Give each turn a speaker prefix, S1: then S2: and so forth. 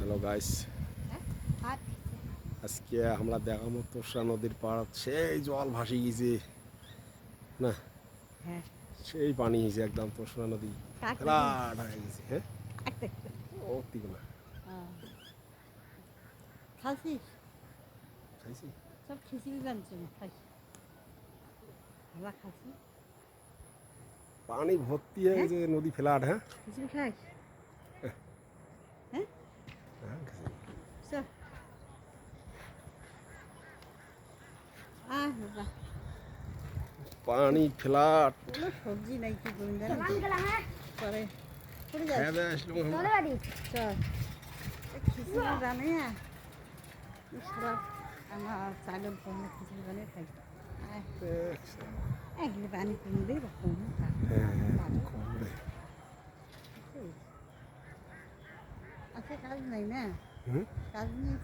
S1: Hello guys, আজকে আমরা দেখাবো তোষা নদীর পাড়, সেই জল ভাসি গেছে না, সেই পানি হয়েছে একদম তোষা নদী ফ্লাড হয়ে গেছে। হ্যাঁ ও তিক না
S2: খাইছিস
S1: খাইছি
S2: সব খিচুড়ি জানছি খাইছি ভালো খাইছি
S1: পানি ভর্তি হয়ে গেছে নদী ফ্লাড। হ্যাঁ
S2: খিচুড়ি খাইস হ্যাঁ
S1: হ্যাঁ, খাইছি।
S2: চল আহ বাবা
S1: পানি ফ্লাড
S2: কোনো সবজি নাই কি করুন জানি পরে পড়ে
S1: খেয়ে
S2: যাস
S1: দিয়ে আসলাম আমরা।
S2: চল খিচুড়ি জানে সারা আমার চালের জন্য খিচুড়ি বানিয়ে খাই
S1: দেখছি।
S2: এগুলো পানি কমে দেয় বা কমে
S1: হ্যাঁ কমবে।
S2: আচ্ছা কাজ নাই না
S1: হুম
S2: কাজ নেই